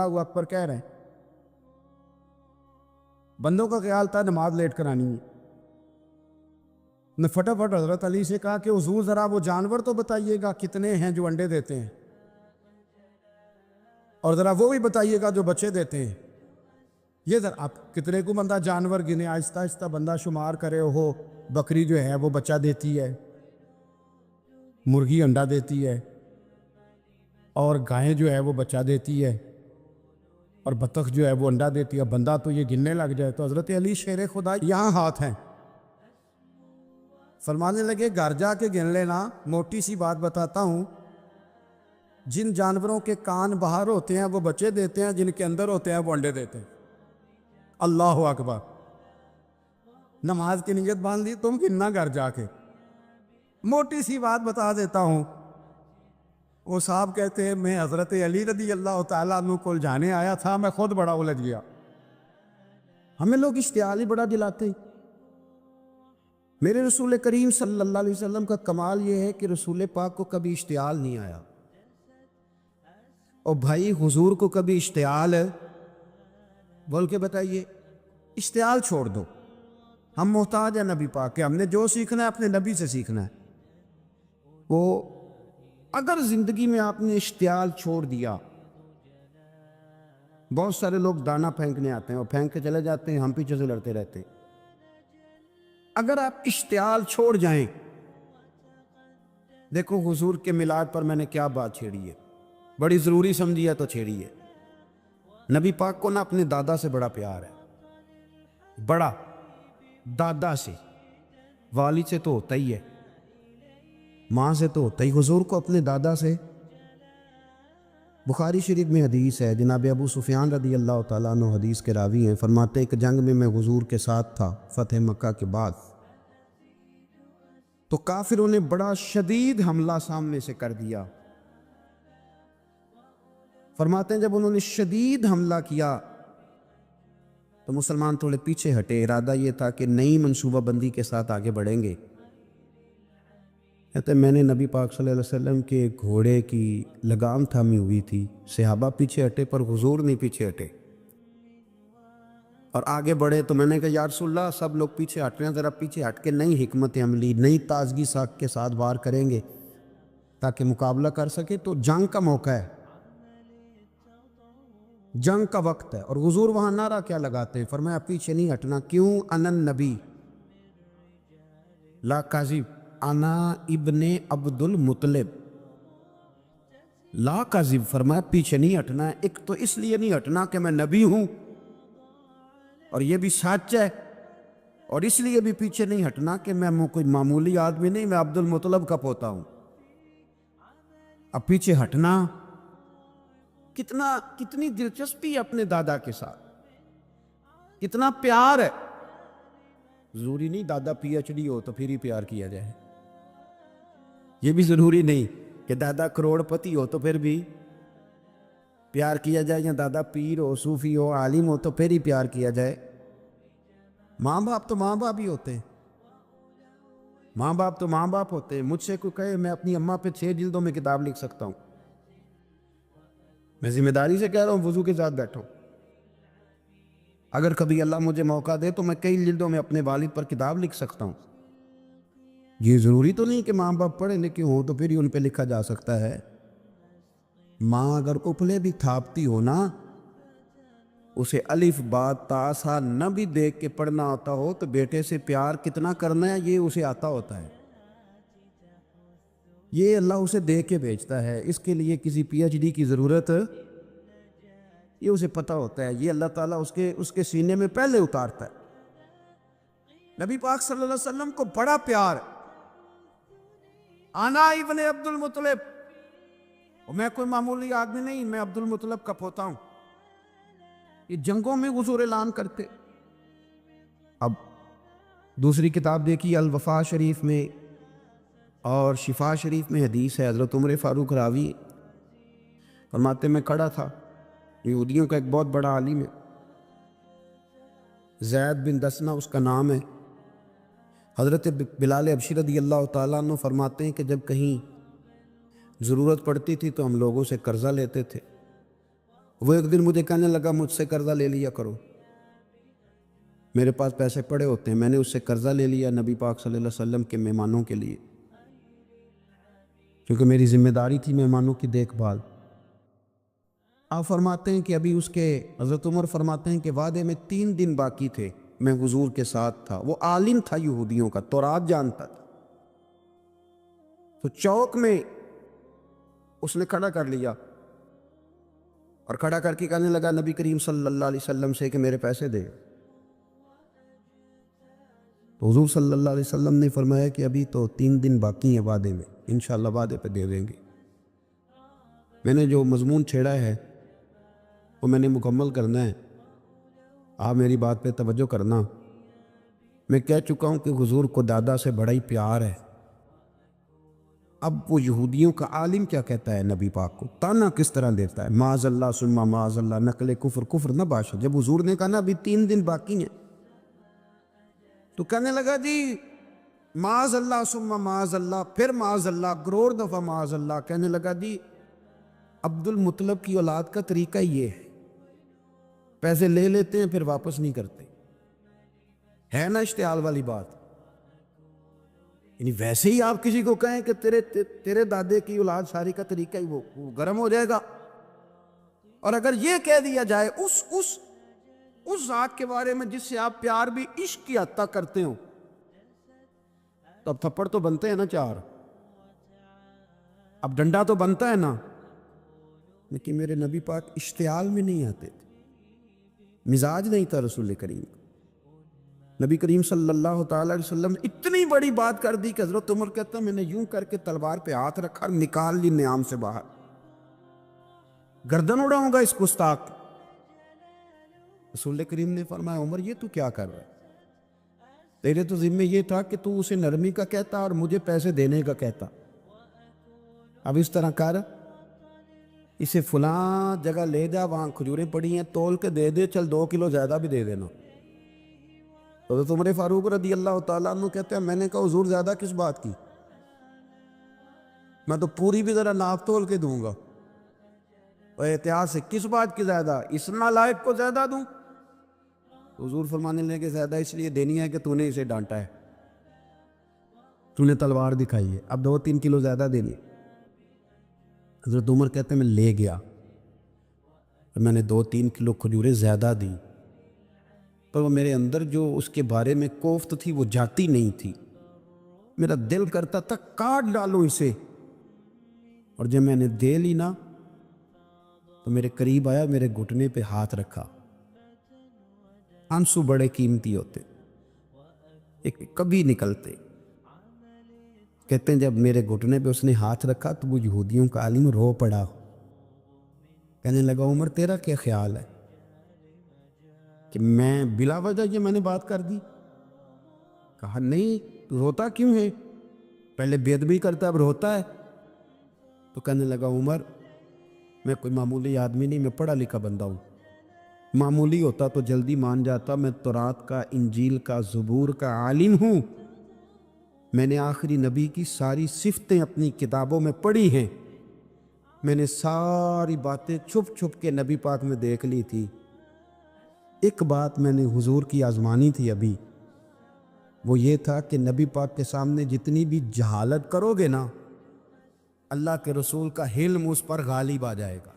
اللہ اکبر کہہ رہے ہیں، بندوں کا خیال تھا نماز لیٹ کرانی ہے۔ نے فٹافٹ حضرت علی سے کہا کہ حضور ذرا وہ جانور تو بتائیے گا کتنے ہیں جو انڈے دیتے ہیں، اور ذرا وہ بھی بتائیے گا جو بچے دیتے ہیں۔ یہ ذرا آپ کتنے کو بندہ جانور گنے، آہستہ آہستہ بندہ شمار کرے، ہو بکری جو ہے وہ بچہ دیتی ہے، مرغی انڈا دیتی ہے، اور گائیں جو ہے وہ بچہ دیتی ہے، اور بطخ جو ہے وہ انڈا دیتی ہے۔ بندہ تو یہ گننے لگ جائے تو حضرت علی شیر خدا یہاں ہاتھ ہیں، فرمانے لگے گھر جا کے گن لینا، موٹی سی بات بتاتا ہوں، جن جانوروں کے کان باہر ہوتے ہیں وہ بچے دیتے ہیں، جن کے اندر ہوتے ہیں وہ انڈے دیتے ہیں۔ اللہ اکبر، نماز کی نیت باندھ لی، تم گننا گھر جا کے۔ موٹی سی بات بتا دیتا ہوں، وہ صاحب کہتے ہیں میں حضرت علی رضی اللہ تعالیٰ عنہ کو جانے آیا تھا، میں خود بڑا الجھ گیا۔ ہمیں لوگ اشتعال ہی بڑا دلاتے ہیں۔ میرے رسول کریم صلی اللہ علیہ وسلم کا کمال یہ ہے کہ رسول پاک کو کبھی اشتعال نہیں آیا، اور بھائی حضور کو کبھی اشتعال بول کے بتائیے، اشتعال چھوڑ دو، ہم محتاج ہیں نبی پاک کے، ہم نے جو سیکھنا ہے اپنے نبی سے سیکھنا ہے۔ وہ اگر زندگی میں آپ نے اشتعال چھوڑ دیا، بہت سارے لوگ دانہ پھینکنے آتے ہیں اور پھینک کے چلے جاتے ہیں، ہم پیچھے سے لڑتے رہتے ہیں۔ اگر آپ اشتعال چھوڑ جائیں، دیکھو حضور کے میلاد پر میں نے کیا بات چھیڑی ہے، بڑی ضروری سمجھی ہے تو چھیڑی ہے۔ نبی پاک کو نا اپنے دادا سے بڑا پیار ہے، بڑا دادا سے، والد سے تو ہوتا ہی ہے، ماں سے تو ہوتا ہی، حضور کو اپنے دادا سے۔ بخاری شریف میں حدیث ہے، جناب ابو سفیان رضی اللہ تعالیٰ عنہ حدیث کے راوی ہیں، فرماتے ایک جنگ میں حضور کے ساتھ تھا فتح مکہ کے بعد، تو کافروں نے بڑا شدید حملہ سامنے سے کر دیا۔ فرماتے ہیں جب انہوں نے شدید حملہ کیا تو مسلمان تھوڑے پیچھے ہٹے، ارادہ یہ تھا کہ نئی منصوبہ بندی کے ساتھ آگے بڑھیں گے۔ کہتے میں نے نبی پاک صلی اللہ علیہ وسلم کے گھوڑے کی لگام تھامی ہوئی تھی، صحابہ پیچھے ہٹے پر حضور نہیں پیچھے ہٹے اور آگے بڑھے، تو میں نے کہا یا رسول اللہ سب لوگ پیچھے ہٹ رہے ہیں، ذرا پیچھے ہٹ کے نئی حکمت عملی، نئی تازگی ساکھ کے ساتھ وار کریں گے تاکہ مقابلہ کر سکے۔ تو جنگ کا موقع ہے، جنگ کا وقت ہے، اور حضور وہاں نعرہ کیا لگاتے ہیں، فرمایا پیچھے نہیں ہٹنا، کیوں؟ انا النبی لا کاذب، انا ابن عبد المطلب لا کاذب، فرمایا پیچھے نہیں ہٹنا ہے۔ ایک تو اس لیے نہیں ہٹنا کہ میں نبی ہوں اور یہ بھی سچ ہے، اور اس لیے بھی پیچھے نہیں ہٹنا کہ میں کوئی معمولی آدمی نہیں، میں عبد المطلب کا پوتا ہوں۔ اب پیچھے ہٹنا، کتنی دلچسپی ہے اپنے دادا کے ساتھ، کتنا پیار ہے۔ ضروری نہیں دادا پی ایچ ڈی ہو تو پھر ہی پیار کیا جائے، یہ بھی ضروری نہیں کہ دادا کروڑ پتی ہو تو پھر بھی پیار کیا جائے، یا دادا پیر ہو، صوفی ہو، عالم ہو تو پھر ہی پیار کیا جائے۔ ماں باپ تو ماں باپ ہی ہوتے ہیں، ماں باپ تو ماں باپ ہوتے ہیں۔ مجھ سے کوئی کہے میں اپنی اماں پہ 6 جلدوں میں کتاب لکھ سکتا ہوں، میں ذمہ داری سے کہہ رہا ہوں، وضو کے ساتھ بیٹھو، اگر کبھی اللہ مجھے موقع دے تو میں کئی جلدوں میں اپنے والد پر کتاب لکھ سکتا ہوں۔ یہ ضروری تو نہیں کہ ماں باپ پڑھے لکھے ہوں تو پھر ہی ان پہ لکھا جا سکتا ہے۔ ماں اگر اپلے بھی تھاپتی ہو نا، اسے الف با تا سا نہ بھی دیکھ کے پڑھنا آتا ہو تو بیٹے سے پیار کتنا کرنا ہے یہ اسے آتا ہوتا ہے، یہ اللہ اسے دے کے بھیجتا ہے، اس کے لیے کسی پی ایچ ڈی کی ضرورت، یہ اسے پتہ ہوتا ہے، یہ اللہ تعالیٰ اس کے سینے میں پہلے اتارتا ہے۔ نبی پاک صلی اللہ علیہ وسلم کو بڑا پیار، انا ابن عبد المطلب، اور میں کوئی معمولی آدمی نہیں، میں عبد المطلب کا پوتا ہوں۔ یہ جنگوں میں حضور اعلان کرتے۔ اب دوسری کتاب دیکھی الوفا شریف میں اور شفا شریف میں حدیث ہے، حضرت عمر فاروق راوی فرماتے میں کھڑا تھا، یہودیوں کا ایک بہت بڑا عالم ہے، زید بن دسنا اس کا نام ہے، حضرت بلال حبشی رضی اللہ تعالیٰ عنہ فرماتے ہیں کہ جب کہیں ضرورت پڑتی تھی تو ہم لوگوں سے قرضہ لیتے تھے، وہ ایک دن مجھے کہنے لگا مجھ سے قرضہ لے لیا کرو، میرے پاس پیسے پڑے ہوتے ہیں، میں نے اس سے قرضہ لے لیا نبی پاک صلی اللہ علیہ وسلم کے مہمانوں کے لیے، کیونکہ میری ذمہ داری تھی مہمانوں کی دیکھ بھال۔ آپ فرماتے ہیں کہ ابھی اس کے حضرت عمر فرماتے ہیں کہ وعدے میں 3 دن باقی تھے، میں حضور کے ساتھ تھا، وہ عالم تھا یہودیوں کا، تورات جانتا تھا، تو چوک میں اس نے کھڑا کر لیا اور کھڑا کر کے کہنے لگا نبی کریم صلی اللہ علیہ وسلم سے کہ میرے پیسے دے۔ تو حضور صلی اللہ علیہ وسلم نے فرمایا کہ ابھی تو 3 دن باقی ہیں وعدے میں، انشاءاللہ وعدے پہ دے دیں گے۔ میں نے جو مضمون چھیڑا ہے وہ میں نے مکمل کرنا ہے، آپ میری بات پہ توجہ کرنا۔ میں کہہ چکا ہوں کہ حضور کو دادا سے بڑا ہی پیار ہے۔ اب وہ یہودیوں کا عالم کیا کہتا ہے نبی پاک کو، تانا کس طرح دیتا ہے، معاذ اللہ ثم معاذ اللہ، نقل کفر، کفر نہ باشا۔ جب حضور نے کہا نا ابھی 3 دن باقی ہیں، تو کہنے لگا جی معاذ اللہ ثم معاذ اللہ، پھر معاذ اللہ، کروڑ دفعہ معاذ اللہ۔ کہنے لگا جی عبد المطلب کی اولاد کا طریقہ یہ ہے، پیسے لے لیتے ہیں پھر واپس نہیں کرتے، ہے نا اشتعال والی بات۔ یعنی ویسے ہی آپ کسی کو کہیں کہ تیرے دادے کی اولاد ساری کا طریقہ ہی وہ گرم ہو جائے گا۔ اور اگر یہ کہہ دیا جائے اس ذات کے بارے میں جس سے آپ پیار بھی عشق کی حد تک کرتے ہو، تو اب تھپڑ تو بنتے ہیں نا 4، اب ڈنڈا تو بنتا ہے نا۔ لیکن میرے نبی پاک اشتعال میں نہیں آتے تھے، مزاج نہیں تھا رسول کریم۔ نبی کریم صلی اللہ تعالی علیہ وسلم نے اتنی بڑی بات کر دی کہ حضرت عمر کہتا میں نے یوں کر کے تلوار پہ ہاتھ رکھا، نکال لی نیام سے باہر، گردن اڑاؤں گا اس گستاخ۔ رسول کریم نے فرمایا عمر یہ تو کیا کر رہا ہے، تیرے تو ذمہ یہ تھا کہ تو اسے نرمی کا کہتا اور مجھے پیسے دینے کا کہتا، اب اس طرح کر، اسے فلاں جگہ لے جا، وہاں کھجوریں پڑی ہیں تول کے دے دے، چل 2 کلو زیادہ بھی دے دینا۔ تو حضرت عمر فاروق رضی اللہ تعالیٰ عنہ کہتے ہیں میں نے کہا حضور زیادہ کس بات کی، میں تو پوری بھی ذرا ناپ تول کے دوں گا، اور احتیاط سے کس بات کی زیادہ، اس نالائق کو زیادہ دوں؟ حضور فرمانے لگے زیادہ اس لیے دینی ہے کہ تو نے اسے ڈانٹا ہے، تو نے تلوار دکھائی ہے، اب 2-3 کلو زیادہ دینی۔ حضرت عمر کہتے ہیں میں لے گیا اور میں نے 2-3 کلو کھجوریں زیادہ دی، پر وہ میرے اندر جو اس کے بارے میں کوفت تھی وہ جاتی نہیں تھی، میرا دل کرتا تھا کاٹ ڈالوں اسے، اور جب میں نے دے لی نا تو میرے قریب آیا، میرے گھٹنے پہ ہاتھ رکھا۔ آنسو بڑے قیمتی ہوتے، ایک کبھی نکلتے۔ کہتے ہیں جب میرے گھٹنے پہ اس نے ہاتھ رکھا تو وہ یہودیوں کا عالم رو پڑا، کہنے لگا عمر تیرا کیا خیال ہے کہ میں بلا وجہ یہ میں نے بات کر دی؟ کہا نہیں، روتا کیوں ہے، پہلے بے ادبی کرتا اب روتا ہے۔ تو کہنے لگا عمر میں کوئی معمولی آدمی نہیں، میں پڑھا لکھا بندہ ہوں، معمولی ہوتا تو جلدی مان جاتا، میں تورات کا، انجیل کا، زبور کا عالم ہوں، میں نے آخری نبی کی ساری صفتیں اپنی کتابوں میں پڑھی ہیں، میں نے ساری باتیں چھپ چھپ کے نبی پاک میں دیکھ لی تھی، ایک بات میں نے حضور کی آزمانی تھی ابھی، وہ یہ تھا کہ نبی پاک کے سامنے جتنی بھی جہالت کرو گے نا، اللہ کے رسول کا حلم اس پر غالب آ جائے گا،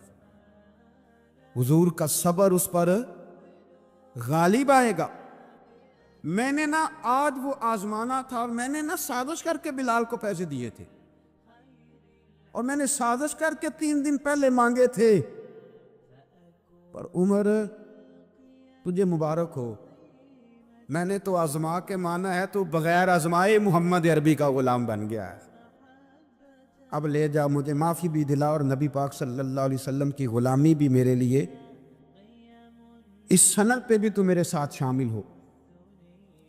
حضور کا صبر اس پر غالب آئے گا۔ میں نے نا آج وہ آزمانا تھا، اور میں نے نا سازش کر کے بلال کو پیسے دیے تھے، اور میں نے سازش کر کے 3 دن پہلے مانگے تھے، پر عمر تجھے مبارک ہو، میں نے تو آزما کے مانا ہے، تو بغیر آزمائے محمد عربی کا غلام بن گیا ہے، اب لے جا، مجھے معافی بھی دلا، اور نبی پاک صلی اللہ علیہ وسلم کی غلامی بھی میرے لیے، اس سند پہ بھی تو میرے ساتھ شامل ہو۔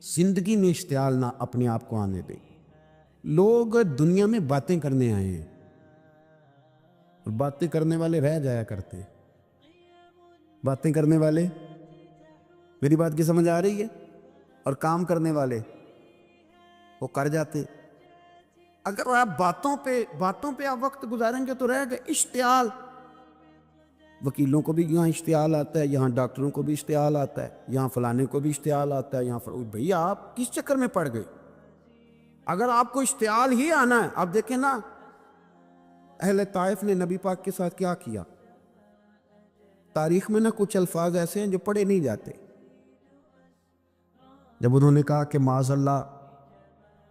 زندگی میں اشتعال نہ اپنے آپ کو آنے دے۔ لوگ دنیا میں باتیں کرنے آئے ہیں، اور باتیں کرنے والے رہ جایا کرتے ہیں، باتیں کرنے والے، میری بات کی سمجھ آ رہی ہے، اور کام کرنے والے وہ کر جاتے۔ اگر آپ باتوں پہ آپ وقت گزاریں گے تو رہ گئے اشتعال، وکیلوں کو بھی یہاں اشتعال آتا ہے، یہاں ڈاکٹروں کو بھی اشتعال آتا ہے، یہاں فلانے کو بھی اشتعال آتا ہے، یہاں بھئی آپ کس چکر میں پڑ گئے؟ اگر آپ کو اشتعال ہی آنا ہے، آپ دیکھیں نا اہل طائف نے نبی پاک کے ساتھ کیا کیا۔ تاریخ میں نا کچھ الفاظ ایسے ہیں جو پڑھے نہیں جاتے۔ جب انہوں نے کہا کہ معاذ اللہ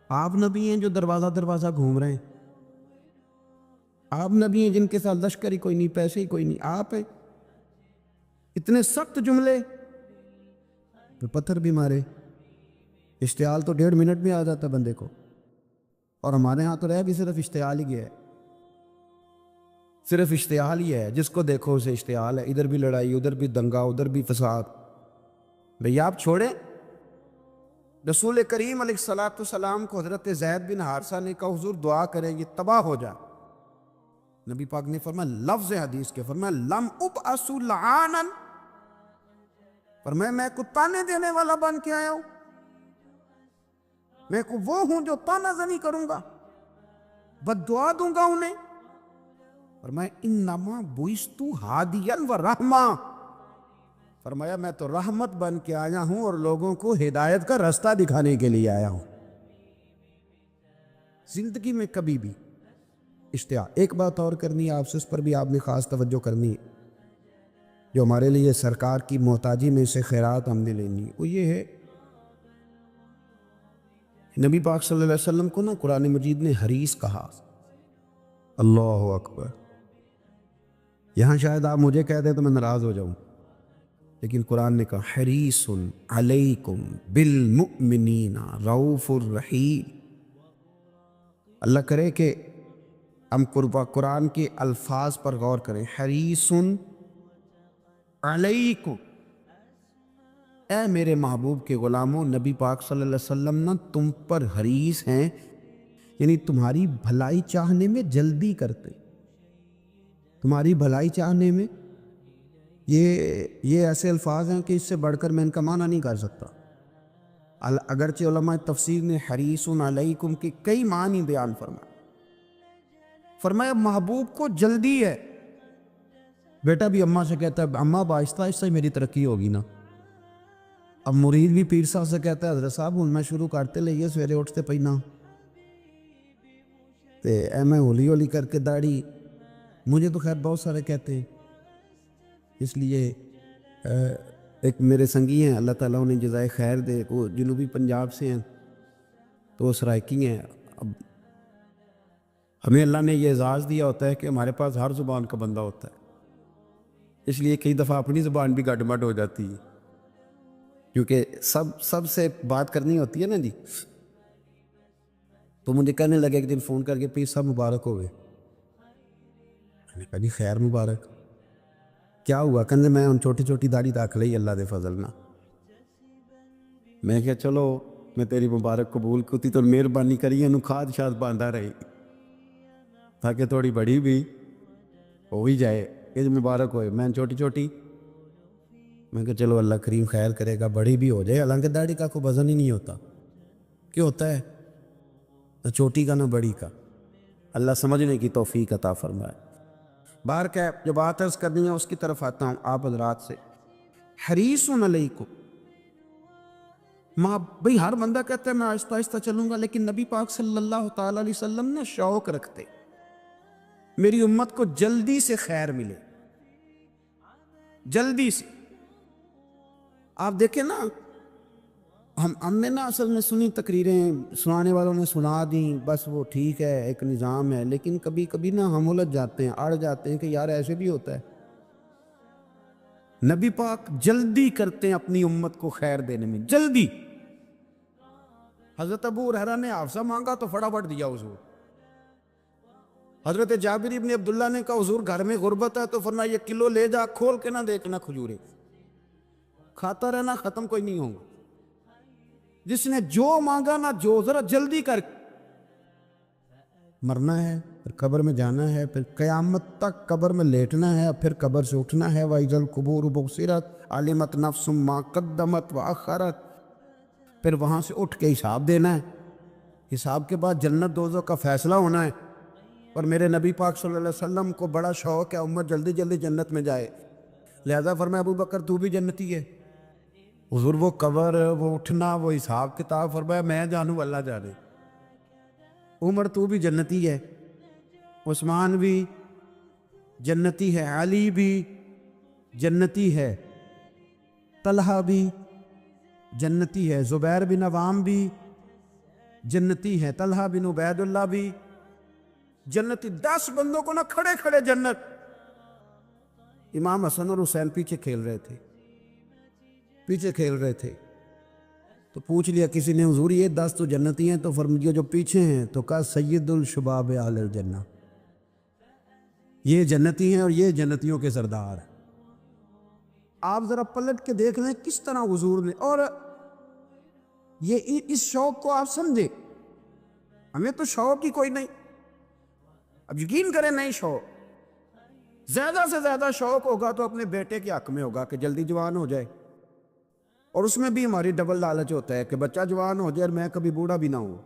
آپ نبی ہیں جو دروازہ دروازہ گھوم رہے ہیں، آپ نبی ہیں جن کے ساتھ لشکر ہی کوئی نہیں، پیسے ہی کوئی نہیں، آپ ہیں، اتنے سخت جملے، پھر پتھر بھی مارے۔ اشتعال تو 1.5 منٹ میں آ جاتا بندے کو، اور ہمارے ہاں تو رہ بھی صرف اشتعال ہی گیا ہے، صرف اشتعال ہی ہے، جس کو دیکھو اسے اشتعال ہے، ادھر بھی لڑائی، ادھر بھی دنگا، ادھر بھی فساد۔ بھئی آپ چھوڑیں۔ رسول کریم علیہ الصلوۃ والسلام کو حضرت زید بن حارثہ نے کہا حضور دعا کریں یہ تباہ ہو جائے۔ نبی پاک نے فرمایا، لفظ حدیث کے فرمایا لم ابعث لعانا، فرمایا میں کو تانے دینے والا بن کے آیا ہوں، میں کو وہ ہوں جو تانا زنی کروں گا، بد دعا دوں گا انہیں۔ فرمایا انما بعثت ہادیا و رحمہ، فرمایا میں تو رحمت بن کے آیا ہوں اور لوگوں کو ہدایت کا راستہ دکھانے کے لیے آیا ہوں۔ زندگی میں کبھی بھی اشتعال۔ ایک بات اور کرنی ہے آپ سے، اس پر بھی آپ نے خاص توجہ کرنی ہے، جو ہمارے لیے سرکار کی محتاجی میں سے خیرات ہم نے لینی ہے، وہ یہ ہے نبی پاک صلی اللہ علیہ وسلم کو نا قرآن مجید نے حریص کہا۔ اللہ اکبر۔ یہاں شاید آپ مجھے کہہ دیں تو میں ناراض ہو جاؤں، لیکن قرآن نے کہا حریص علیکم بالمؤمنین رؤوف الرحیم۔ اللہ کرے کہ ہم قرآن کے الفاظ پر غور کریں۔ حریص علیکم، اے میرے محبوب کے غلاموں، نبی پاک صلی اللہ علیہ وسلم نا تم پر حریص ہیں، یعنی تمہاری بھلائی چاہنے میں جلدی کرتے، تمہاری بھلائی چاہنے میں۔ یہ ایسے الفاظ ہیں کہ اس سے بڑھ کر میں ان کا معنی نہیں کر سکتا۔ اگرچہ علماء تفسیر نے حریص علیکم کے کئی معنی بیان فرمایا محبوب کو جلدی ہے۔ بیٹا بھی اماں سے کہتا ہے اماں آہستہ آہستہ ہی میری ترقی ہوگی نا۔ اب مرید بھی پیر صاحب سے کہتا ہے حضرت صاحب ہوں میں شروع کرتے لئیے سویرے اٹھتے پہنا تے اے میں ہولی ہولی کر کے داڑھی، مجھے تو خیر بہت سارے کہتے ہیں، اس لیے ایک میرے سنگی ہیں اللہ تعالیٰ انہیں جزائے خیر دے، وہ جنوبی پنجاب سے ہیں تو وہ سرائکی ہیں۔ اب ہمیں اللہ نے یہ اعزاز دیا ہوتا ہے کہ ہمارے پاس ہر زبان کا بندہ ہوتا ہے، اس لیے کئی دفعہ اپنی زبان بھی گڈ مڈ ہو جاتی ہے، کیونکہ سب سے بات کرنی ہوتی ہے نا جی۔ تو مجھے کہنے لگے ایک دن فون کر کے پیر صاحب مبارک ہو گئے۔ میں نے کہا جی خیر مبارک، کیا ہوا؟ کہنے میں ان چھوٹی چھوٹی داڑھی رکھ لئی اللہ دے فضل نہ۔ میں کہا چلو میں تیری مبارک قبول کتی تو مہربانی کری انہوں کھاد شاد باندھا رہی تاکہ تھوڑی بڑی بھی ہو ہی جائے، یہ مبارک ہوئے۔ میں چھوٹی چھوٹی، میں کہا چلو اللہ کریم خیر کرے گا بڑی بھی ہو جائے، حالانکہ داڑھی کا کوئی وزن ہی نہیں ہوتا، کیوں ہوتا ہے نہ چھوٹی کا نہ بڑی کا، اللہ سمجھنے کی توفیق عطا فرمائے۔ باہر کا جو بات عرض کرنی ہے اس کی طرف آتا ہوں آپ حضرات سے۔ حریص علیکم، بھئی ہر بندہ کہتا ہے میں آہستہ آہستہ چلوں گا، لیکن نبی پاک صلی اللہ تعالیٰ علیہ وسلم نے شوق رکھتے میری امت کو جلدی سے خیر ملے، جلدی سے۔ آپ دیکھیں نا ہم نے نا اصل میں سنی تقریریں، سنانے والوں نے سنا دیں، بس وہ ٹھیک ہے ایک نظام ہے، لیکن کبھی کبھی نا ہم الجھ جاتے ہیں، اڑ جاتے ہیں کہ یار ایسے بھی ہوتا ہے۔ نبی پاک جلدی کرتے ہیں اپنی امت کو خیر دینے میں، جلدی۔ حضرت ابو ہریرہ نے حافظہ مانگا تو فٹافٹ دیا حضور۔ حضرت جابر بن عبداللہ نے کہا حضور گھر میں غربت ہے تو فرمایا یہ کلو لے جا، کھول کے نہ دیکھنا کھجورے، کھاتا رہنا ختم کوئی نہیں ہوگا۔ جس نے جو مانگا نا جو ذرا جلدی کر، مرنا ہے پھر قبر میں جانا ہے، پھر قیامت تک قبر میں لیٹنا ہے، پھر قبر سے اٹھنا ہے۔ وَإِذَا الْقُبُورُ بُعْثِرَتْ عَلِمَتْ نَفْسٌ مَا قَدَّمَتْ وَأَخَّرَتْ، پھر وہاں سے اٹھ کے حساب دینا ہے، حساب کے بعد جنت دوزخ کا فیصلہ ہونا ہے۔ اور میرے نبی پاک صلی اللہ علیہ وسلم کو بڑا شوق ہے امت جلدی جلدی جنت میں جائے، لہذا فرمایا ابو بکر تو بھی جنتی ہے۔ حضور وہ قبر، وہ اٹھنا، وہ حساب کتاب، فرمایا میں جانوں اللہ جانے۔ عمر تو بھی جنتی ہے، عثمان بھی جنتی ہے، علی بھی جنتی ہے، طلحہ بھی جنتی ہے، زبیر بن عوام بھی جنتی ہے، طلحہ بن عبید اللہ بھی جنتی۔ 10 بندوں کو نہ کھڑے کھڑے جنت۔ امام حسن اور حسین پیچھے کھیل رہے تھے، تو پوچھ لیا کسی نے حضور یہ 10 تو جنتی ہیں، تو فرمایا جو پیچھے ہیں، تو کہا سید الشباب اہل الجنہ، یہ جنتی ہیں اور یہ جنتیوں کے سردار ہیں۔ آپ ذرا پلٹ کے دیکھ لیں کس طرح حضور نے، اور یہ اس شوق کو آپ سمجھیں، ہمیں تو شوق ہی کوئی نہیں۔ اب یقین کریں نہیں شوق، زیادہ سے زیادہ شوق ہوگا تو اپنے بیٹے کے حق میں ہوگا کہ جلدی جوان ہو جائے، اور اس میں بھی ہماری ڈبل لالچ ہوتا ہے کہ بچہ جوان ہو جائے اور میں کبھی بوڑھا بھی نہ ہوں،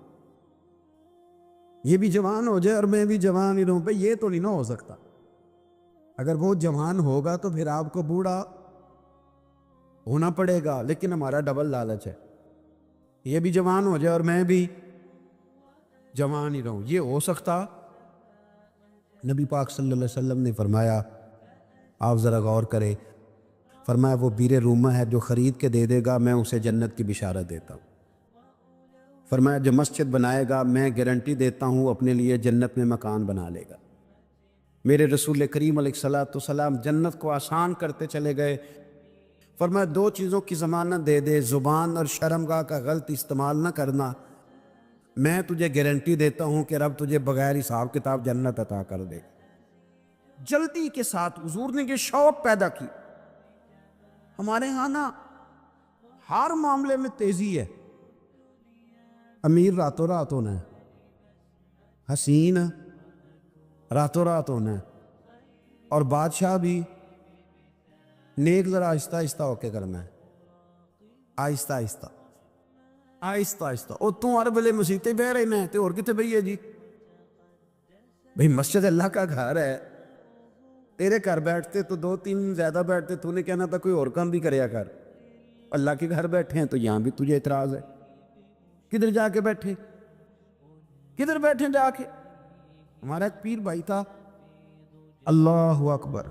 یہ بھی جوان ہو جائے اور میں بھی جوان ہی رہوں۔ بھئی یہ تو نہیں نہ ہو سکتا، اگر وہ جوان ہوگا تو پھر آپ کو بوڑھا ہونا پڑے گا، لیکن ہمارا ڈبل لالچ ہے، یہ بھی جوان ہو جائے اور میں بھی جوان ہی رہوں، یہ ہو سکتا؟ نبی پاک صلی اللہ علیہ وسلم نے فرمایا، آپ ذرا غور کریں، فرمایا وہ بیر رومہ ہے جو خرید کے دے دے گا میں اسے جنت کی بشارت دیتا ہوں۔ فرمایا جو مسجد بنائے گا میں گارنٹی دیتا ہوں اپنے لیے جنت میں مکان بنا لے گا۔ میرے رسول کریم علیہ الصلوۃ والسلام جنت کو آسان کرتے چلے گئے، فرمایا 2 چیزوں کی ضمانت دے دے، زبان اور شرمگاہ کا غلط استعمال نہ کرنا، میں تجھے گارنٹی دیتا ہوں کہ رب تجھے بغیر حساب کتاب جنت عطا کر دے۔ جلدی کے ساتھ حضور نے یہ شوق پیدا کی۔ ہمارے ہاں نا ہر معاملے میں تیزی ہے، امیر راتوں رات ہونا ہے، حسین راتوں رات ہونا ہے، اور بادشاہ بھی نیک ذرا آہستہ آہستہ ہو کے کرنا ہے، آہستہ آہستہ آہستہ آہستہ۔ اور تم ہر بلے مسیطے بہ رہے ہیں تو اور کتے بھئی ہے جی؟ بھئی مسجد اللہ کا گھر ہے، تیرے گھر بیٹھتے تو 2-3 زیادہ بیٹھتے، تو نے کہنا تھا کوئی اور کام بھی کریا کر۔ اللہ کے گھر بیٹھے ہیں تو یہاں بھی تجھے اعتراض ہے، کدھر جا کے بیٹھے، کدھر بیٹھے جا کے؟ ہمارا ایک پیر بھائی تھا، اللہ اکبر،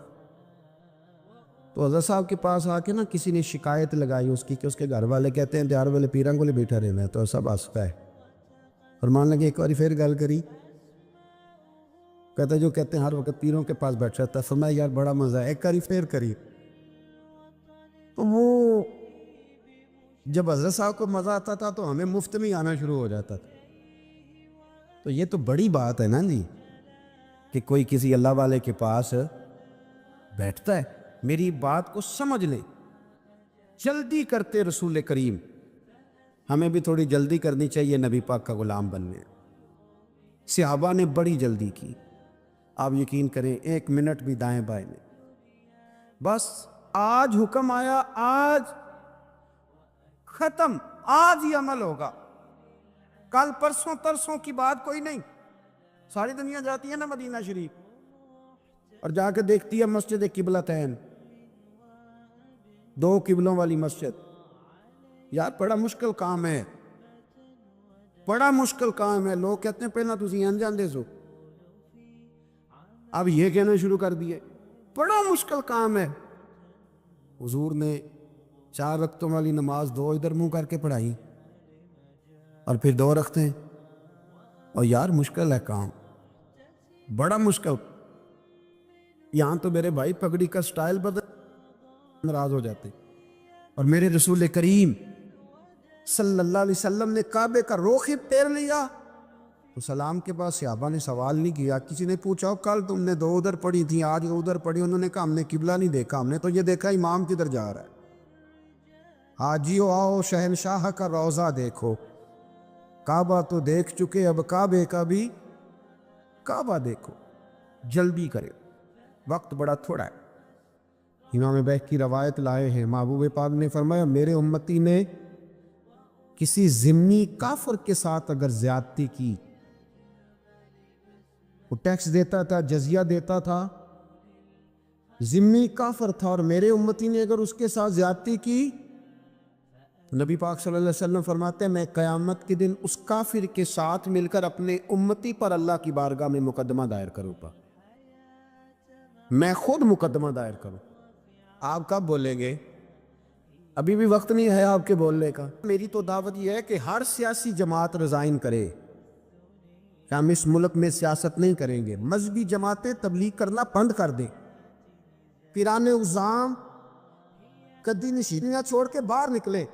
تو حضرت صاحب کے پاس آ کے نا کسی نے شکایت لگائی اس کی کہ اس کے گھر والے کہتے ہیں دیار والے پیران کو لے بیٹھا رہنا ہے، تو سب ہنس پائے اور مان لگے ایک باری پھر گل کری، کہتا جو کہتے ہیں ہر وقت پیروں کے پاس بیٹھ رہتا ہے، فرمایا یار بڑا مزہ ہے، ایک باری پھر کری۔ تو وہ جب حضرت صاحب کو مزہ آتا تھا تو ہمیں مفت میں آنا شروع ہو جاتا تھا۔ تو یہ تو بڑی بات ہے نا جی کہ کوئی کسی اللہ والے کے پاس بیٹھتا ہے۔ میری بات کو سمجھ لیں، جلدی کرتے رسول کریم، ہمیں بھی تھوڑی جلدی کرنی چاہیے نبی پاک کا غلام بننے۔ صحابہ نے بڑی جلدی کی، آپ یقین کریں 1 منٹ بھی دائیں بائیں نہیں، بس آج حکم آیا، آج ختم، آج ہی عمل ہوگا، کل پرسوں ترسوں کی بات کوئی نہیں۔ ساری دنیا جاتی ہے نا مدینہ شریف اور جا کے دیکھتی ہے مسجد قبلتین، 2 قبلوں والی مسجد، یار بڑا مشکل کام ہے، بڑا مشکل کام ہے۔ لوگ کہتے ہیں پہلا تسی انجاندے سو، اب یہ کہنا شروع کر دیے بڑا مشکل کام ہے۔ حضور نے 4 رکعتوں والی نماز 2 ادھر منہ کر کے پڑھائی اور پھر 2 رکھتے ہیں، اور یار مشکل ہے کام، بڑا مشکل۔ یہاں تو میرے بھائی پگڑی کا سٹائل بدل ناراض ہو جاتے، اور میرے رسول کریم صلی اللہ علیہ وسلم نے کعبے کا رخ ہی پھیر لیا تو سلام کے بعد صحابہ نے سوال نہیں کیا۔ کسی نے پوچھا کل تم نے 2 ادھر پڑھی تھیں آج ادھر پڑھی، انہوں نے کہا ہم نے قبلہ نہیں دیکھا، ہم نے تو یہ دیکھا امام کدھر جا رہا ہے۔ حاجیو آؤ شہنشاہ کا روضہ دیکھو، کعبہ تو دیکھ چکے اب کعبے کا بھی کعبہ دیکھو، جلدی کرے، وقت بڑا تھوڑا ہے۔ امام بیہقی کی روایت لائے ہیں، محبوب پاک نے فرمایا میرے امتی نے کسی ضمنی کافر کے ساتھ اگر زیادتی کی، وہ ٹیکس دیتا تھا، جزیہ دیتا تھا، ذمہ کافر تھا، اور میرے امتی نے اگر اس کے ساتھ زیادتی کی، نبی پاک صلی اللہ علیہ وسلم فرماتے ہیں میں قیامت کے دن اس کافر کے ساتھ مل کر اپنے امتی پر اللہ کی بارگاہ میں مقدمہ دائر کروں گا، میں خود مقدمہ دائر کروں۔ آپ کب بولیں گے؟ ابھی بھی وقت نہیں ہے آپ کے بولنے کا۔ میری تو دعوت یہ ہے کہ ہر سیاسی جماعت ریزائن کرے کہ ہم اس ملک میں سیاست نہیں کریں گے، مذہبی جماعتیں تبلیغ کرنا بند کر دیں، پیران اعظام کدی نشینیاں چھوڑ کے باہر نکلے،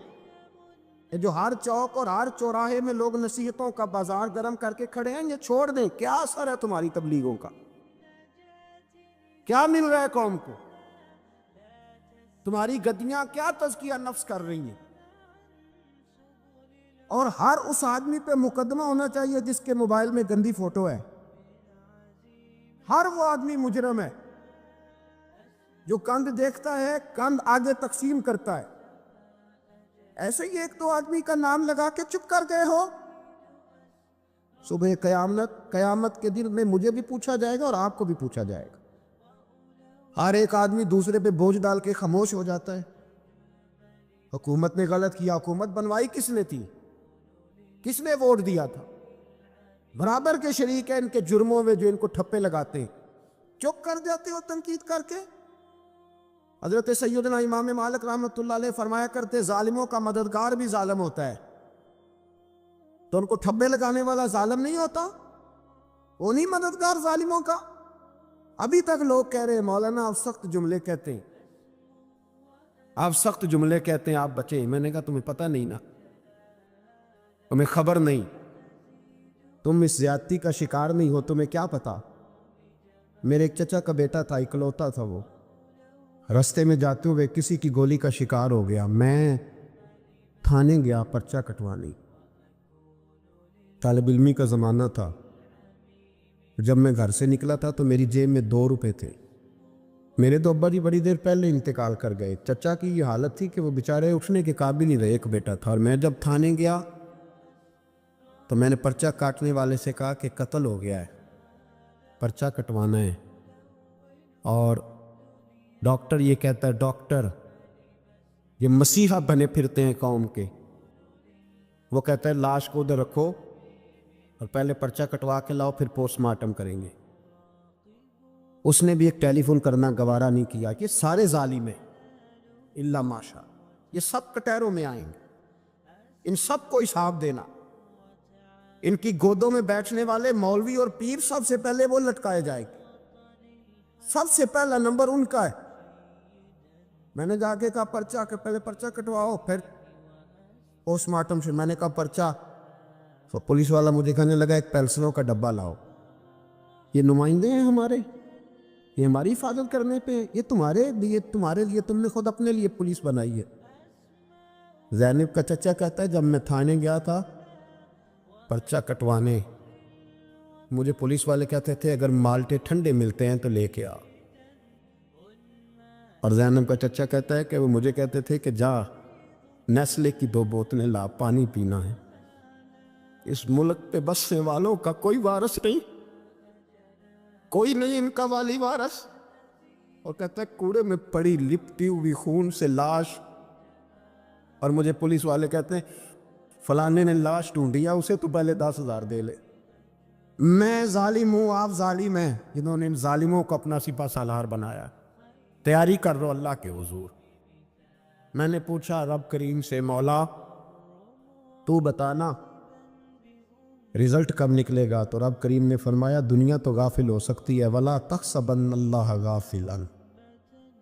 جو ہر چوک اور ہر چوراہے میں لوگ نصیحتوں کا بازار گرم کر کے کھڑے ہیں، یہ چھوڑ دیں۔ کیا اثر ہے تمہاری تبلیغوں کا؟ کیا مل رہا ہے قوم کو؟ تمہاری گدیاں کیا تزکیہ نفس کر رہی ہیں؟ اور ہر اس آدمی پہ مقدمہ ہونا چاہیے جس کے موبائل میں گندی فوٹو ہے۔ ہر وہ آدمی مجرم ہے جو کند دیکھتا ہے، کند آگے تقسیم کرتا ہے۔ ایسے ہی ایک دو آدمی کا نام لگا کے چپ کر گئے ہو، صبح قیامت کے دن میں مجھے بھی پوچھا جائے گا اور آپ کو بھی پوچھا جائے گا۔ ہر ایک آدمی دوسرے پہ بوجھ ڈال کے خاموش ہو جاتا ہے۔ حکومت نے غلط کیا، حکومت بنوائی کس نے تھی؟ کس نے ووٹ دیا تھا؟ برابر کے شریک ہیں ان کے جرموں میں جو ان کو ٹھپے لگاتے ہیں، چپ کر جاتے ہو تنقید کر کے۔ حضرت سیدنا امام مالک رحمۃ اللہ علیہ فرمایا کرتے ظالموں کا مددگار بھی ظالم ہوتا ہے، تو ان کو ٹھپے لگانے والا ظالم نہیں ہوتا؟ وہ نہیں مددگار ظالموں کا؟ ابھی تک لوگ کہہ رہے ہیں مولانا آپ سخت جملے کہتے ہیں، آپ سخت جملے کہتے ہیں، آپ بچیں۔ میں نے کہا تمہیں پتہ نہیں نا، تمہیں خبر نہیں، تم اس زیادتی کا شکار نہیں ہو، تمہیں کیا پتا۔ میرے ایک چچا کا بیٹا تھا، اکلوتا تھا، وہ رستے میں جاتے ہوئے کسی کی گولی کا شکار ہو گیا۔ میں تھانے گیا پرچہ کٹوانے، طالب علمی کا زمانہ تھا۔ جب میں گھر سے نکلا تھا تو میری جیب میں 2 روپے تھے۔ میرے تو ابا جی بڑی دیر پہلے انتقال کر گئے۔ چچا کی یہ حالت تھی کہ وہ بیچارے اٹھنے کے قابل نہیں رہے، ایک بیٹا تھا۔ اور میں جب تھانے گیا تو میں نے پرچہ کاٹنے والے سے کہا کہ قتل ہو گیا ہے، پرچہ کٹوانا ہے۔ اور ڈاکٹر یہ کہتا ہے، ڈاکٹر یہ مسیحا بنے پھرتے ہیں قوم کے، وہ کہتا ہے لاش کو ادھر رکھو اور پہلے پرچہ کٹوا کے لاؤ، پھر پوسٹ مارٹم کریں گے۔ اس نے بھی ایک ٹیلی فون کرنا گوارا نہیں کیا کہ سارے ظالم ہیں الا ماشاء، یہ سب کٹہروں میں آئیں گے، ان سب کو حساب دینا۔ ان کی گودوں میں بیٹھنے والے مولوی اور پیر سب سے پہلے وہ لٹکائے جائیں گے، سب سے پہلا نمبر ان کا ہے۔ میں نے جا کے کہا پرچہ کہ پہلے پرچہ کٹواؤ پھر پوسٹ مارٹم سے۔ میں نے کہا پرچہ، تو پولیس والا مجھے کہنے لگا ایک پینسلوں کا ڈبہ لاؤ۔ یہ نمائندے ہیں ہمارے، یہ ہماری حفاظت کرنے پہ، یہ تمہارے لیے تم نے خود اپنے لیے پولیس بنائی ہے۔ زینب کا چچا کہتا ہے جب میں تھانے گیا تھا پرچہ کٹوانے، مجھے پولیس والے کہتے تھے اگر مالٹے ٹھنڈے ملتے ہیں تو لے کے آ۔ اور زینب کا چچا کہتا ہے کہ وہ مجھے کہتے تھے کہ جا نیسلے کی 2 بوتلیں لا، پانی پینا ہے۔ اس ملک پہ بسنے والوں کا کوئی وارث نہیں، کوئی نہیں ان کا والی وارث۔ اور کہتا ہے کوڑے میں پڑی لپٹی ہوئی خون سے لاش، اور مجھے پولیس والے کہتے ہیں فلانے نے لاش ڈھونڈیا، اسے تو پہلے 10,000 دے لے۔ میں ظالم ہوں، آپ ظالم ہیں جنہوں نے ان ظالموں کو اپنا سپہ سالار بنایا۔ تیاری کر رہو اللہ کے حضور۔ میں نے پوچھا رب کریم سے، مولا تو بتانا رزلٹ کب نکلے گا؟ تو رب کریم نے فرمایا دنیا تو غافل ہو سکتی ہے، وَلَا تَحْسَبَنَّ اللَّهَ غَافِلًا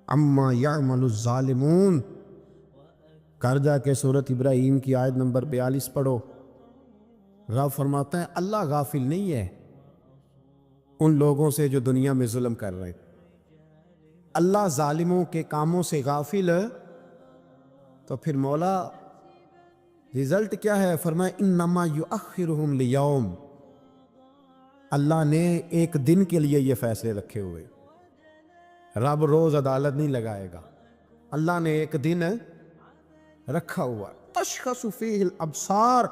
عَمَّا يَعْمَلُ الظَّالِمُونَ۔ کر جا کے سورۃ ابراہیم کی آیت نمبر 42 پڑھو۔ رب فرماتا ہے اللہ غافل نہیں ہے ان لوگوں سے جو دنیا میں ظلم کر رہے ہیں۔ اللہ ظالموں کے کاموں سے غافل ہے تو پھر مولا رزلٹ کیا ہے؟ فرمایا انما یؤخرہم لیوم، اللہ نے ایک دن کے لیے یہ فیصلے رکھے ہوئے۔ رب روز عدالت نہیں لگائے گا، اللہ نے ایک دن رکھا ہوا۔ تشخص فیہ الابصار،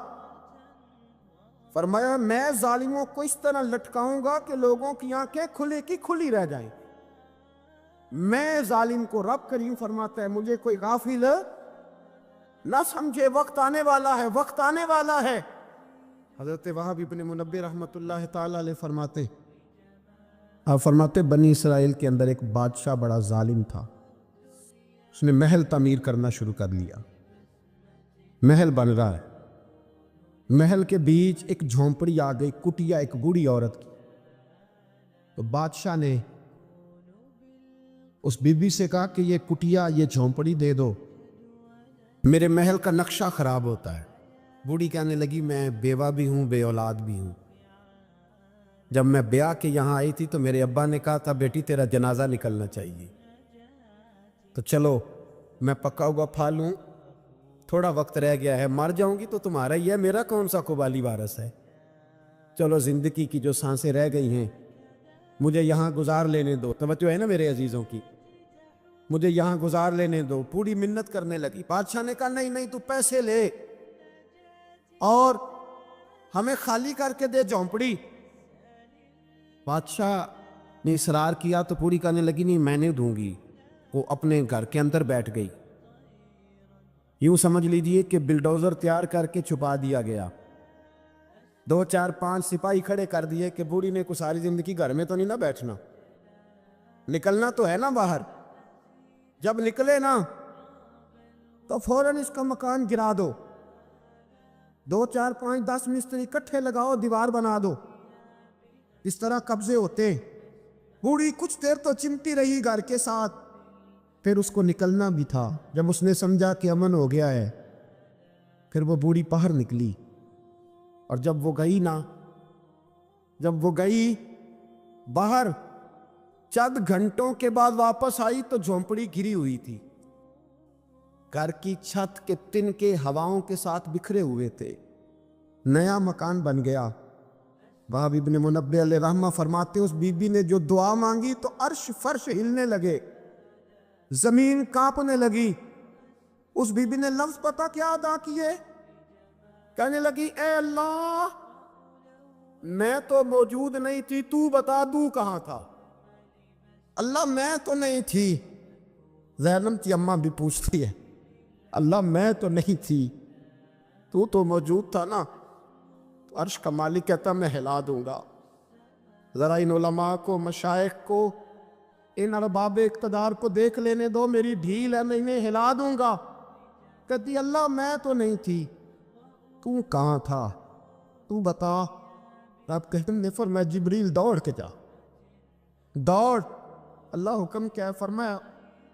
فرمایا میں ظالموں کو اس طرح لٹکاؤں گا کہ لوگوں کی آنکھیں کھلے کی کھلی رہ جائیں. میں ظالم کو رب کریم فرماتا ہے مجھے کوئی غافل نہ سمجھے، وقت آنے والا ہے، وقت آنے والا ہے. حضرت وہب ابن منبہ رحمۃ اللہ تعالی علیہ فرماتے، آپ فرماتے بنی اسرائیل کے اندر ایک بادشاہ بڑا ظالم تھا. اس نے محل تعمیر کرنا شروع کر لیا. محل بن رہا ہے، محل کے بیچ ایک جھونپڑی آ گئی، کٹیا ایک بوڑھی عورت کی. تو بادشاہ نے اس بی بی سے کہا کہ یہ کٹیا، یہ جھونپڑی دے دو، میرے محل کا نقشہ خراب ہوتا ہے. بوڑھی کہنے لگی میں بیوہ بھی ہوں، بے اولاد بھی ہوں. جب میں بیاہ کے یہاں آئی تھی تو میرے ابا نے کہا تھا بیٹی تیرا جنازہ نکلنا چاہیے، تو چلو میں پکا ہوا پھل ہوں، تھوڑا وقت رہ گیا ہے، مر جاؤں گی تو تمہارا ہی ہے، میرا کون سا قبالی وارث ہے. چلو زندگی کی جو سانسیں رہ گئی ہیں مجھے یہاں گزار لینے دو. توجہ ہے نا میرے عزیزوں کی، مجھے یہاں گزار لینے دو. پوری منت کرنے لگی. بادشاہ نے کہا نہیں نہیں، تو پیسے لے اور ہمیں خالی کر کے دے جھونپڑی. بادشاہ نے اصرار کیا تو پوری کہنے لگی نہیں میں نہیں دوں گی. وہ اپنے گھر کے اندر بیٹھ گئی. یوں سمجھ لیجئے کہ بلڈوزر تیار کر کے چھپا دیا گیا. 2 4 5 سپاہی کھڑے کر دیے کہ بوڑھی نے کو ساری زندگی گھر میں تو نہیں نہ بیٹھنا، نکلنا تو ہے نا باہر. جب نکلے نا تو فوراً اس کا مکان گرا دو، 2 4 5 10 مستری اکٹھے لگاؤ، دیوار بنا دو. اس طرح قبضے ہوتے. بوڑھی کچھ دیر تو چمٹی رہی گھر کے ساتھ، پھر اس کو نکلنا بھی تھا. جب اس نے سمجھا کہ امن ہو گیا ہے پھر وہ بوڑھی باہر نکلی. اور جب وہ گئی باہر، چند گھنٹوں کے بعد واپس آئی تو جھونپڑی گری ہوئی تھی. گھر کی چھت کے تنکے ہواؤں کے ساتھ بکھرے ہوئے تھے. نیا مکان بن گیا. وہب ابن منبہ علیہ رحمہ فرماتے اس بی بی نے جو دعا مانگی تو عرش فرش ہلنے لگے، زمین کانپنے لگی. اس بی بی نے لفظ پتہ کیا ادا کیے؟ کہنے لگی اے اللہ میں تو موجود نہیں تھی، تو بتا دوں کہاں تھا. اللہ میں تو نہیں تھی. زینب کی اماں بھی پوچھتی ہے اللہ میں تو نہیں تھی، تو موجود تھا نا. تو عرش کا مالک کہتا میں ہلا دوں گا. ذرا ان علماء کو، مشائخ کو، ان ارباب اقتدار کو دیکھ لینے دو، میری ڈھیل ہے، میں انہیں ہلا دوں گا. کہتی اللہ میں تو نہیں تھی، تو کہاں تھا، تو بتا. رب کہتے ہیں فرمایا جبریل دوڑ کے جا، دوڑ. اللہ حکم کیا ہے؟ فرمایا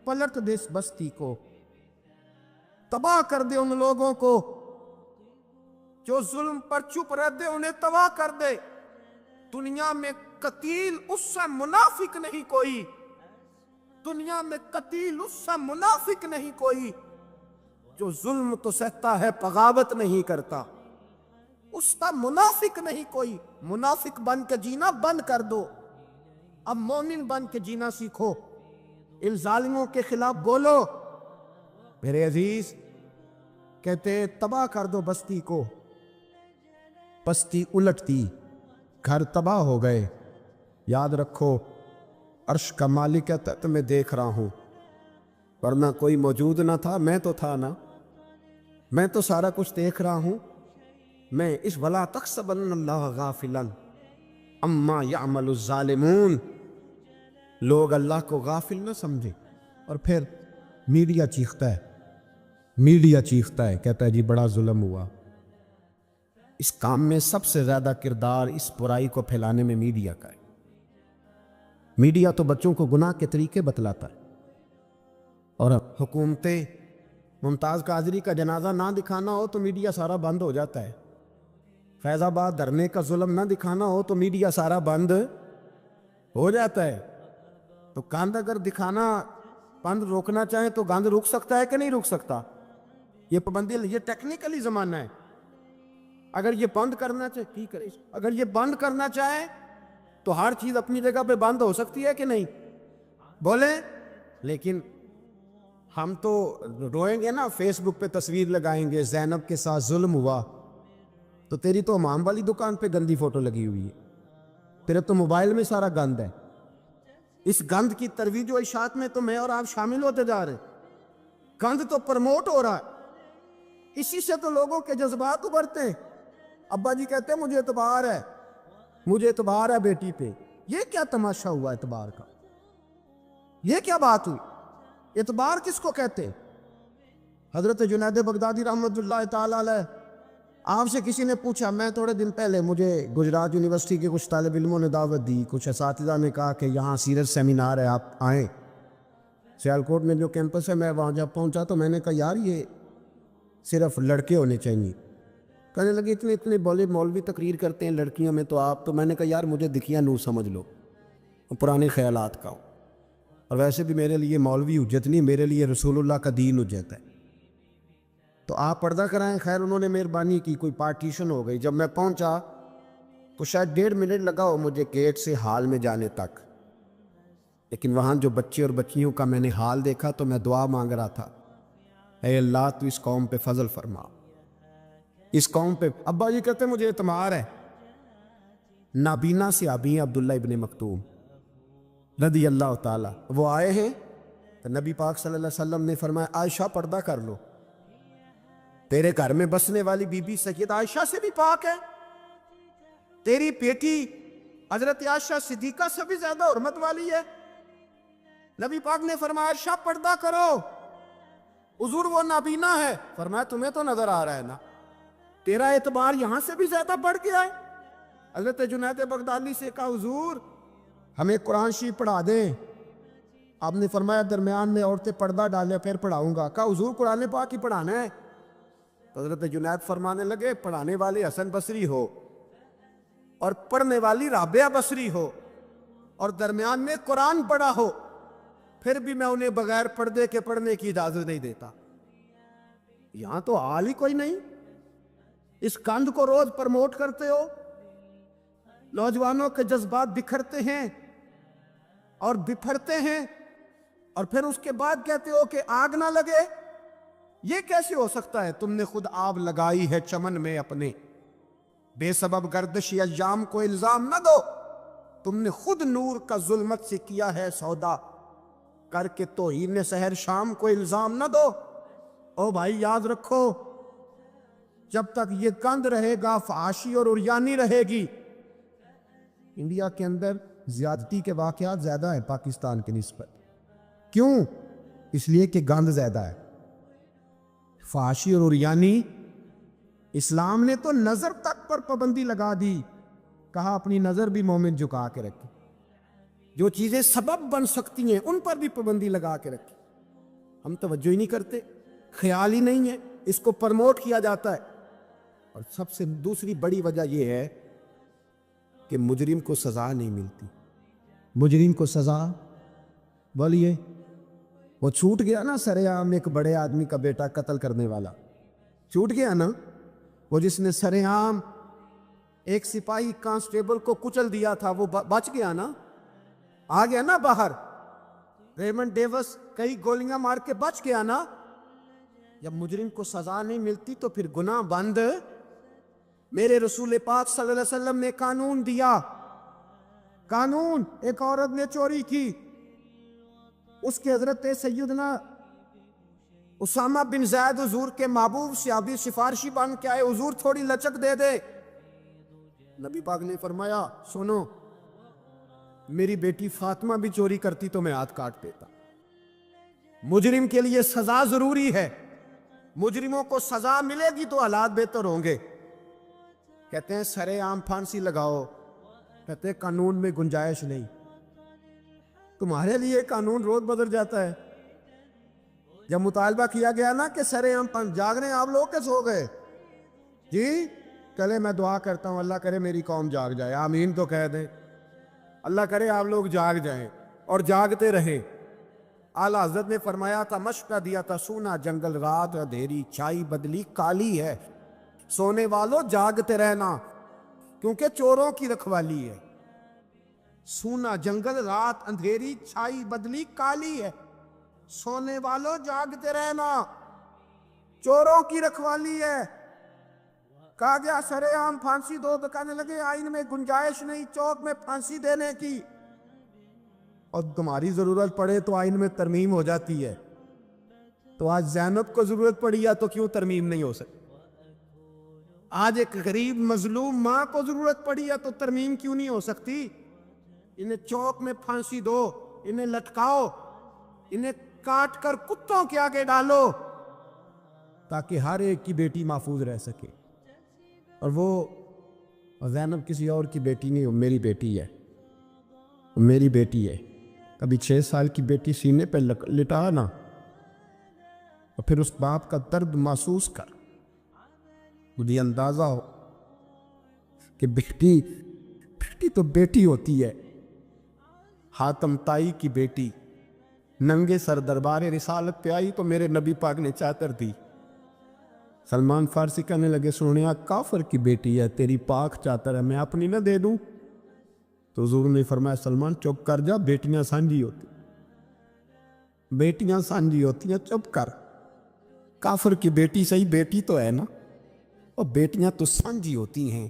پلٹ دے اس بستی کو، تباہ کر دے ان لوگوں کو جو ظلم پر چپ رہتے، انہیں تباہ کر دے. دنیا میں قتیل اس سے منافق نہیں کوئی، دنیا میں قتیل اس سے منافق نہیں کوئی جو ظلم تو سہتا ہے بغاوت نہیں کرتا. اس کا منافق نہیں کوئی. منافق بن کے جینا بند کر دو، اب مومن بن کے جینا سیکھو. ان ظالموں کے خلاف بولو. میرے عزیز کہتے تباہ کر دو بستی کو. بستی الٹتی، گھر تباہ ہو گئے. یاد رکھو عرش کا مالک ہے تو میں دیکھ رہا ہوں، ورنہ کوئی موجود نہ تھا، میں تو تھا نا، میں تو سارا کچھ دیکھ رہا ہوں. میں اس وَلَا تَحْسَبَنَّ اللَّهَ غَافِلًا عَمَّا يَعْمَلُ الظَّالِمُونَ. لوگ اللہ کو غافل نہ سمجھے. اور پھر میڈیا چیختا ہے، کہتا ہے جی بڑا ظلم ہوا. اس کام میں سب سے زیادہ کردار اس برائی کو پھیلانے میں میڈیا کا ہے. میڈیا تو بچوں کو گناہ کے طریقے بتلاتا ہے. اور حکومتیں ممتاز قادری کا جنازہ نہ دکھانا ہو تو میڈیا سارا بند ہو جاتا ہے. فیض آباد دھرنے کا ظلم نہ دکھانا ہو تو میڈیا سارا بند ہو جاتا ہے. تو گند اگر دکھانا بند روکنا چاہیں تو گند رک سکتا ہے کہ نہیں رک سکتا؟ یہ پابندی، یہ ٹیکنیکلی زمانہ ہے. اگر یہ بند کرنا چاہے ٹھیک کرے، اگر یہ بند کرنا چاہے تو ہر چیز اپنی جگہ پہ بند ہو سکتی ہے کہ نہیں؟ بولیں. لیکن ہم تو روئیں گے نا، فیس بک پہ تصویر لگائیں گے زینب کے ساتھ ظلم ہوا، تو تیری تو امام والی دکان پہ گندی فوٹو لگی ہوئی ہے، تیرے تو موبائل میں سارا گند ہے۔ اس گند کی ترویج و اشاعت میں تو میں اور آپ شامل ہوتے جا رہے، گند تو پرموٹ ہو رہا ہے، اسی سے تو لوگوں کے جذبات ابھرتے ہیں۔ ابا جی کہتے ہیں مجھے اعتبار ہے، مجھے اعتبار ہے بیٹی پہ۔ یہ کیا تماشا ہوا اعتبار کا؟ یہ کیا بات ہوئی؟ اعتبار کس کو کہتے ہیں؟ حضرت جنید بغدادی رحمۃ اللہ تعالی علیہ، آپ سے کسی نے پوچھا، میں تھوڑے دن پہلے، مجھے گجرات یونیورسٹی کے کچھ طالب علموں نے دعوت دی، کچھ اساتذہ نے کہا کہ یہاں سیرت سیمینار ہے، آپ آئیں۔ سیالکوٹ میں جو کیمپس ہے، میں وہاں جب پہنچا تو میں نے کہا یار یہ صرف لڑکے ہونے چاہیے۔ کہنے لگے اتنے اتنے بولے مولوی تقریر کرتے ہیں لڑکیوں میں، تو آپ، تو میں نے کہا یار مجھے دکھیا نو سمجھ لو، پرانے خیالات کا ہوں، اور ویسے بھی میرے لیے مولوی حجت نہیں، میرے لیے رسول اللہ کا دین حجت ہے، تو آپ پردہ کرائیں۔ خیر انہوں نے مہربانی کی، کوئی پارٹیشن ہو گئی۔ جب میں پہنچا تو شاید 1.5 منٹ لگا ہو مجھے گیٹ سے ہال میں جانے تک، لیکن وہاں جو بچے اور بچیوں کا میں نے حال دیکھا تو میں دعا مانگ رہا تھا، اے اللہ تو اس قوم پہ فضل فرما، اس قوم پہ۔ ابا جی کہتے ہیں مجھے اعتمار ہے۔ نابینا سے ابھی عبداللہ ابن مکتوم رضی اللہ تعالی، وہ آئے ہیں تو نبی پاک صلی اللہ علیہ وسلم نے فرمایا عائشہ پردہ کر لو، تیرے گھر میں بسنے والی بی بی سید عائشہ سے بھی پاک ہے، تیری بیٹی حضرت عائشہ صدیقہ سے بھی زیادہ حرمت والی ہے۔ نبی پاک نے فرمایا عائشہ پردہ کرو، حضور وہ نابینا ہے۔ فرمایا تمہیں تو نظر آ رہا ہے نا، تیرا اعتبار یہاں سے بھی زیادہ بڑھ گیا ہے۔ حضرت جنید بغدادی سے کہا حضور ہمیں قرآن شریف پڑھا دیں۔ آپ نے فرمایا درمیان میں عورتیں پردہ ڈالیں پھر پڑھاؤں گا۔ کہا حضور قرآن پاک ہی پڑھانا ہے؟ حضرت جنید فرمانے لگے پڑھانے والے حسن بصری ہو اور پڑھنے والی رابعہ بصری ہو اور درمیان میں قرآن پڑھا ہو، پھر بھی میں انہیں بغیر پردے کے پڑھنے کی اجازت نہیں دیتا۔ یہاں تو حال ہی کوئی نہیں، اس کاند کو روز پرموٹ کرتے ہو، نوجوانوں کے جذبات بکھرتے ہیں اور بپھرتے ہیں، اور پھر اس کے بعد کہتے ہو کہ آگ نہ لگے۔ یہ کیسے ہو سکتا ہے؟ تم نے خود آگ لگائی ہے چمن میں اپنے، بے سبب گردش ایام کو الزام نہ دو، تم نے خود نور کا ظلمت سے کیا ہے سودا، کر کے توہین سحر شام کو الزام نہ دو۔ او بھائی یاد رکھو، جب تک یہ گند رہے گا فحاشی اور عریانی رہے گی۔ انڈیا کے اندر زیادتی کے واقعات زیادہ ہیں پاکستان کے نسبت، کیوں؟ اس لیے کہ گند زیادہ ہے، فحاشی اور عریانی۔ اسلام نے تو نظر تک پر پابندی لگا دی، کہا اپنی نظر بھی مومن جھکا کے رکھے، جو چیزیں سبب بن سکتی ہیں ان پر بھی پابندی لگا کے رکھے۔ ہم توجہ ہی نہیں کرتے، خیال ہی نہیں ہے، اس کو پرموٹ کیا جاتا ہے۔ اور سب سے دوسری بڑی وجہ یہ ہے کہ مجرم کو سزا نہیں ملتی۔ مجرم کو سزا، بولیے، وہ چھوٹ گیا نا سر عام ایک بڑے آدمی کا بیٹا قتل کرنے والا، چھوٹ گیا نا، وہ جس نے سر عام ایک سپاہی کانسٹیبل کو کچل دیا تھا، وہ بچ گیا نا، آ گیا نا باہر۔ ریمنڈ ڈیوس کئی گولیاں مار کے بچ گیا نا۔ جب مجرم کو سزا نہیں ملتی تو پھر گناہ بند۔ میرے رسول پاک صلی اللہ علیہ وسلم نے قانون دیا، قانون، ایک عورت نے چوری کی، اس کے حضرت سیدنا اسامہ بن زید حضور کے محبوب صحابی سفارشی بن کے آئے، حضور تھوڑی لچک دے دے۔ نبی پاک نے فرمایا سنو، میری بیٹی فاطمہ بھی چوری کرتی تو میں ہاتھ کاٹ دیتا۔ مجرم کے لیے سزا ضروری ہے، مجرموں کو سزا ملے گی تو حالات بہتر ہوں گے۔ کہتے ہیں سر عام پھانسی لگاؤ، کہتے ہیں قانون میں گنجائش نہیں۔ تمہارے لیے قانون روز بدل جاتا ہے۔ جب مطالبہ کیا گیا نا کہ سر عام جاگ رہے ہیں آپ لوگ، کیسے ہو گئے جی؟ چلے میں دعا کرتا ہوں اللہ کرے میری قوم جاگ جائے، آمین تو کہہ دیں، اللہ کرے آپ لوگ جاگ جائیں اور جاگتے رہیں۔ اعلیٰ حضرت نے فرمایا تھا، مشورہ دیا تھا، سونا جنگل رات اندھیری چھائی بدلی کالی ہے، سونے والوں جاگتے رہنا کیونکہ چوروں کی رکھوالی ہے۔ سونا جنگل رات اندھیری چھائی بدلی کالی ہے، سونے والوں جاگتے رہنا، چوروں کی رکھوالی ہے۔ کہا گیا سرے عام پھانسی دو، تو کہنے لگے آئین میں گنجائش نہیں چوک میں پھانسی دینے کی، اور تمہاری ضرورت پڑے تو آئین میں ترمیم ہو جاتی ہے، تو آج زینب کو ضرورت پڑی ہے تو کیوں ترمیم نہیں ہو سکتی؟ آج ایک غریب مظلوم ماں کو ضرورت پڑی ہے تو ترمیم کیوں نہیں ہو سکتی؟ انہیں چوک میں پھانسی دو، انہیں لٹکاؤ، انہیں کاٹ کر کتوں کے آگے ڈالو، تاکہ ہر ایک کی بیٹی محفوظ رہ سکے۔ اور وہ زینب کسی اور کی بیٹی نہیں، وہ میری بیٹی ہے، وہ میری بیٹی ہے۔ کبھی 6 سال کی بیٹی سینے پہ لٹا نا، اور پھر اس باپ کا درد محسوس کر، مجھے اندازہ ہو کہ بیٹی تو بیٹی ہوتی ہے۔ حاتم تائی کی بیٹی ننگے سر دربار رسالت پہ آئی تو میرے نبی پاک نے چادر دی۔ سلمان فارسی کہنے لگے سنیا کافر کی بیٹی ہے، تیری پاک چادر ہے، میں اپنی نہ دے دوں؟ تو حضور نے فرمایا سلمان چپ کر جا، بیٹیاں سانجھی ہوتی، بیٹیاں سانجھی ہوتی ہیں، چپ کر۔ کافر کی بیٹی صحیح بیٹی تو ہے نا، اور بیٹیاں تو سانجھی ہوتی ہیں۔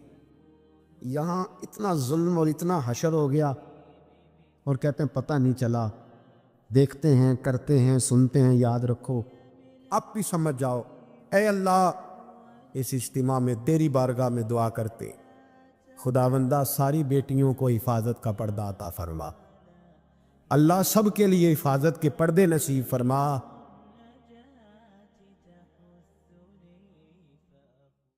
یہاں اتنا ظلم اور اتنا حشر ہو گیا، اور کہتے ہیں پتہ نہیں چلا، دیکھتے ہیں، کرتے ہیں، سنتے ہیں۔ یاد رکھو، اب بھی سمجھ جاؤ، اے اللہ اس اجتماع میں تیری بارگاہ میں دعا کرتے خداوندہ ساری بیٹیوں کو حفاظت کا پردہ عطا فرما، اللہ سب کے لیے حفاظت کے پردے نصیب فرما۔